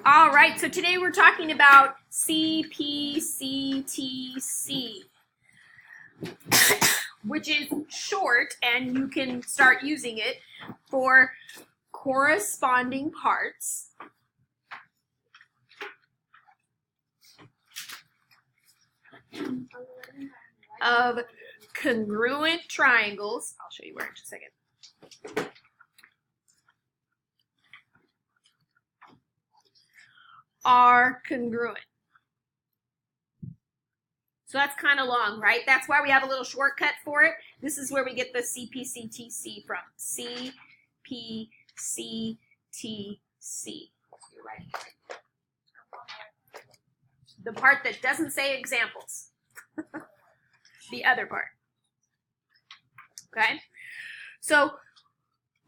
All right, so today we're talking about CPCTC, which is short, and you can start using it for corresponding parts of congruent triangles. I'll show you where in just a second. Are congruent. So that's kind of long, right? That's why we have a little shortcut for it. This is where we get the CPCTC from. CPCTC. You're right. The part that doesn't say examples. The other part. Okay? So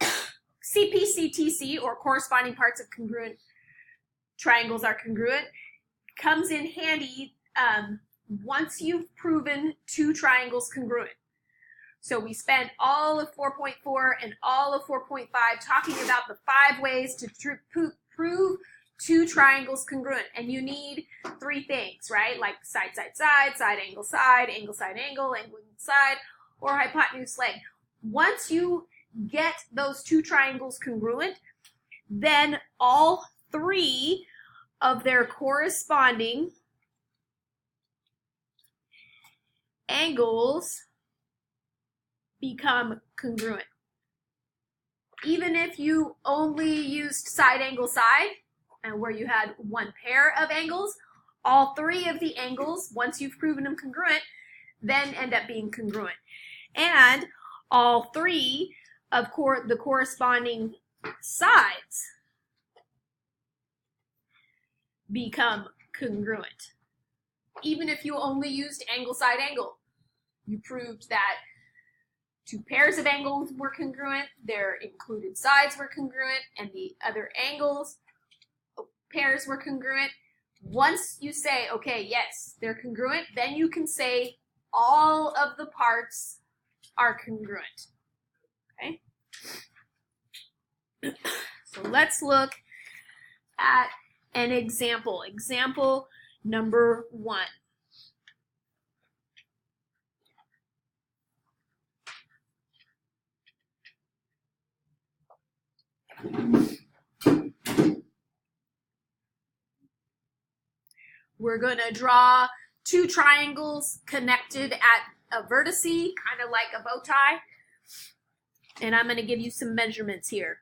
CPCTC, or corresponding parts of congruent triangles are congruent, comes in handy once you've proven two triangles congruent. So we spent all of 4.4 and all of 4.5 talking about the 5 ways to prove two triangles congruent. And you need 3 things, right? Like side, side, side, side, angle, side, angle, side, angle, angle, side, or hypotenuse, leg. Once you get those 2 triangles congruent, then all 3 of their corresponding angles become congruent. Even if you only used side, angle, side, and where you had 1 pair of angles, all 3 of the angles, once you've proven them congruent, then end up being congruent. And all 3 of the corresponding sides become congruent. Even if you only used angle, side, angle, you proved that 2 pairs of angles were congruent, their included sides were congruent, and the other angles pairs were congruent. Once you say, okay, yes, they're congruent, then you can say all of the parts are congruent. Okay? So let's look at an example. Example number 1. We're going to draw 2 triangles connected at a vertice, kind of like a bow tie. And I'm going to give you some measurements here.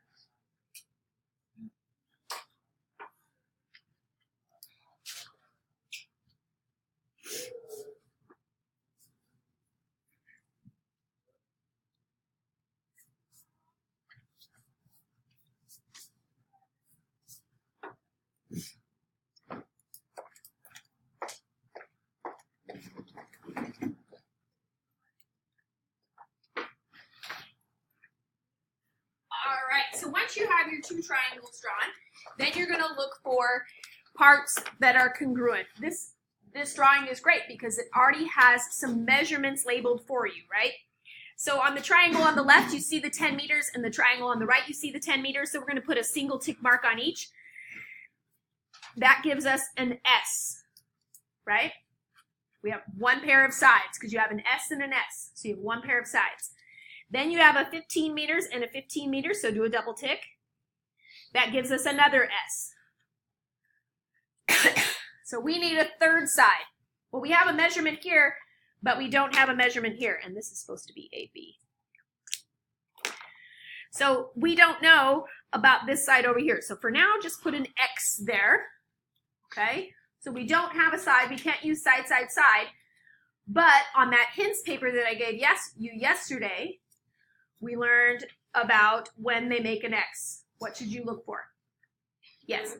So once you have your 2 triangles drawn, then you're going to look for parts that are congruent. This drawing is great because it already has some measurements labeled for you, right? So on the triangle on the left, you see the 10 meters, and the triangle on the right, you see the 10 meters. So we're going to put a single tick mark on each. That gives us an S, right? We have 1 pair of sides because you have an S and an S. So you have 1 pair of sides. Then you have a 15 meters and a 15 meters, so do a double tick. That gives us another S. So we need a 3rd side. Well, we have a measurement here, but we don't have a measurement here, and this is supposed to be AB. So we don't know about this side over here. So for now, just put an X there, okay? So we don't have a side. We can't use side, side, side. But on that hints paper that I gave you yesterday, we learned about when they make an X. What should you look for? Yes,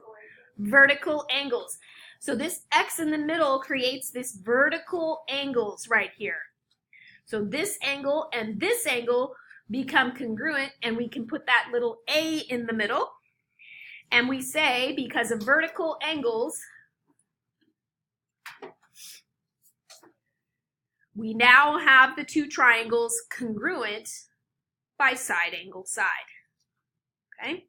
vertical angles. So this X in the middle creates this vertical angles right here. So this angle and this angle become congruent, and we can put that little A in the middle. And we say, because of vertical angles, we now have the 2 triangles congruent by side, angle, side. Okay?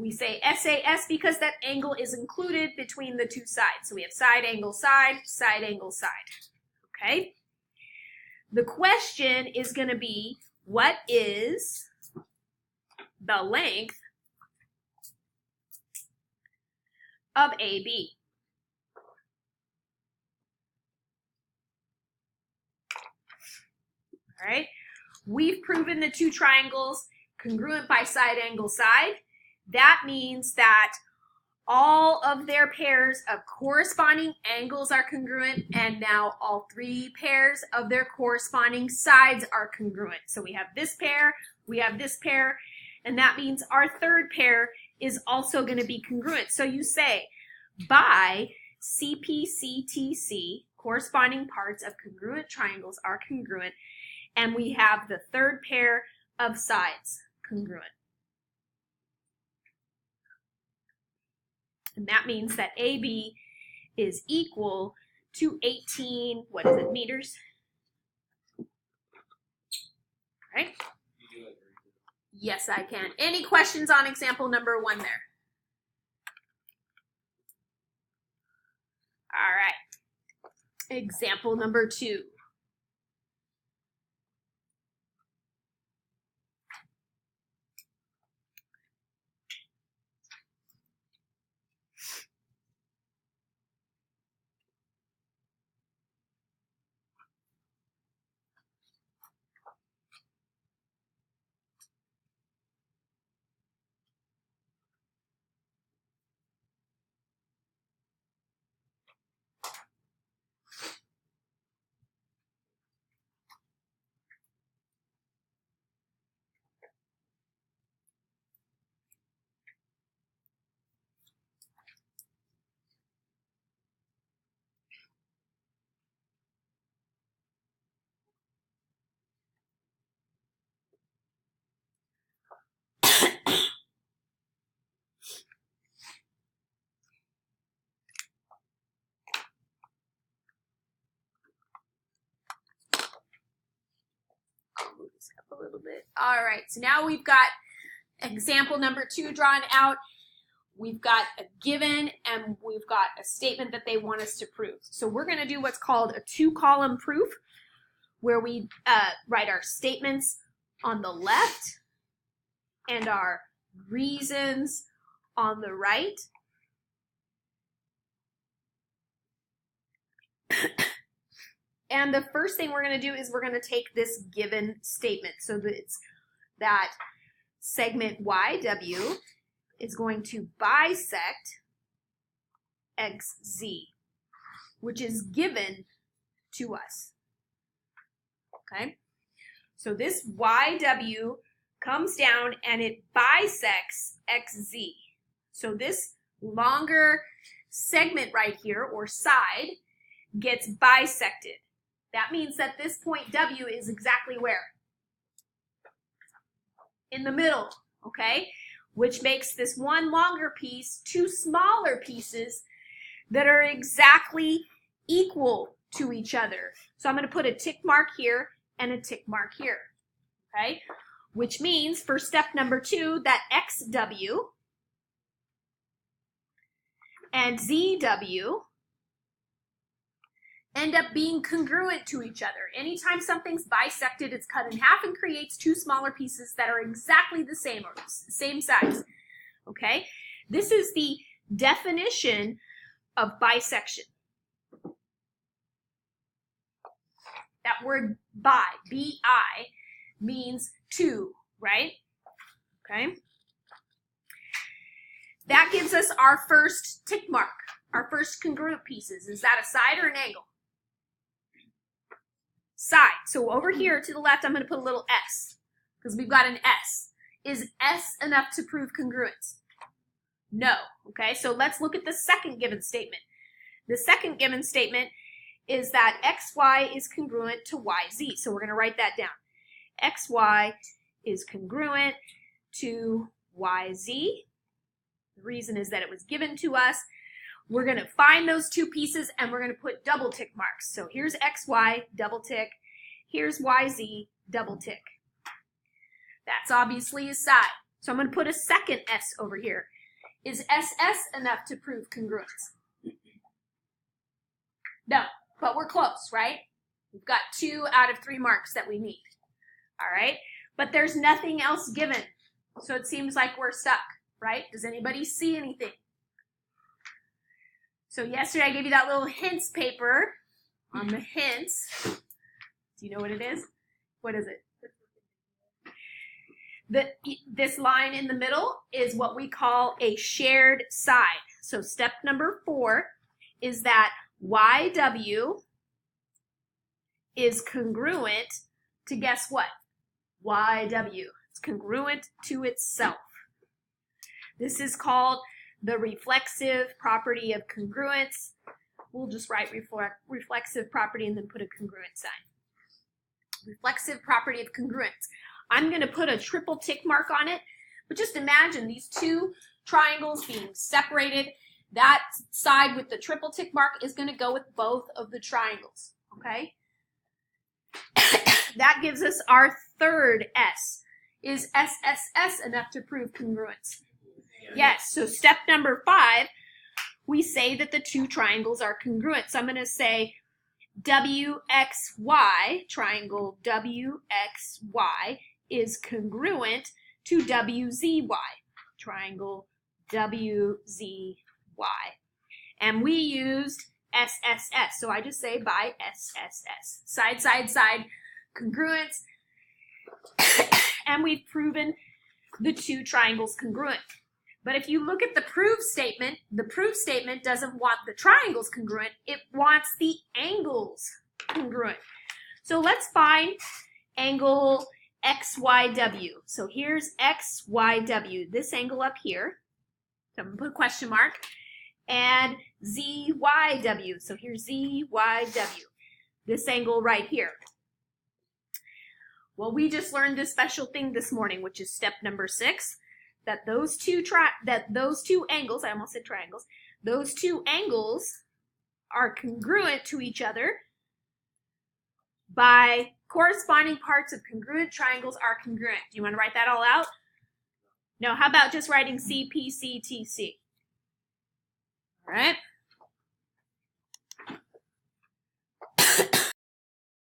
We say SAS because that angle is included between the two sides. So we have side angle side, side angle side. Okay? The question is going to be, what is the length of AB? All right? We've proven the two triangles congruent by side angle side. That means that all of their pairs of corresponding angles are congruent, and now all three pairs of their corresponding sides are congruent. So we have this pair, we have this pair, and that means our third pair is also going to be congruent. So you say, by CPCTC, corresponding parts of congruent triangles are congruent, and we have the third pair of sides congruent. And that means that AB is equal to 18, what is it, meters? Right? Yes, I can. Any questions on example number 1 there? All right. Example number 2. A little bit. All right, so now we've got example number 2 drawn out. We've got a given and we've got a statement that they want us to prove. So we're going to do what's called a 2-column proof, where we write our statements on the left and our reasons on the right. And the first thing we're going to do is we're going to take this given statement. So that it's that segment YW is going to bisect XZ, which is given to us. Okay? So this YW comes down and it bisects XZ. So this longer segment right here, or side, gets bisected. That means that this point W is exactly where? In the middle, okay? Which makes this one longer piece 2 smaller pieces that are exactly equal to each other. So I'm going to put a tick mark here and a tick mark here, okay? Which means for step number 2 that XW and ZW end up being congruent to each other. Anytime something's bisected, it's cut in half and creates 2 smaller pieces that are exactly the same, or same size. Okay? This is the definition of bisection. That word bi, B-I, means 2, right? Okay? That gives us our first tick mark, our first congruent pieces. Is that a side or an angle? Side. So over here to the left, I'm going to put a little S, because we've got an S. Is S enough to prove congruence? No. Okay, so let's look at the second given statement. The second given statement is that XY is congruent to YZ. So we're going to write that down. XY is congruent to YZ. The reason is that it was given to us. We're going to find those 2 pieces and we're going to put double tick marks. So here's XY, double tick. Here's YZ, double tick. That's obviously a side. So I'm going to put a second S over here. Is SS enough to prove congruence? No, but we're close, right? We've got 2 out of 3 marks that we need. All right, but there's nothing else given. So it seems like we're stuck, right? Does anybody see anything? So yesterday I gave you that little hints paper on the hints. Do you know what it is? What is it? This line in the middle is what we call a shared side. So step number 4 is that YW is congruent to guess what? YW. It's congruent to itself. This is called the reflexive property of congruence. We'll just write reflexive property and then put a congruent sign. Reflexive property of congruence. I'm going to put a triple tick mark on it, but just imagine these 2 triangles being separated. That side with the triple tick mark is going to go with both of the triangles, okay? That gives us our third S. Is SSS enough to prove congruence? Yes, so step number 5, we say that the 2 triangles are congruent. So I'm going to say WXY, triangle WXY, is congruent to WZY, triangle WZY. And we used SSS, so I just say by SSS. Side, side, side, congruence. And we've proven the 2 triangles congruent. But if you look at the proof statement doesn't want the triangles congruent, it wants the angles congruent. So let's find angle XYW. So here's XYW, this angle up here. So I'm going to put a question mark. And ZYW. So here's ZYW, this angle right here. Well, we just learned this special thing this morning, which is step number 6, that those two angles, I almost said triangles, those 2 angles are congruent to each other by corresponding parts of congruent triangles are congruent. Do you want to write that all out? No, how about just writing CPCTC? All right.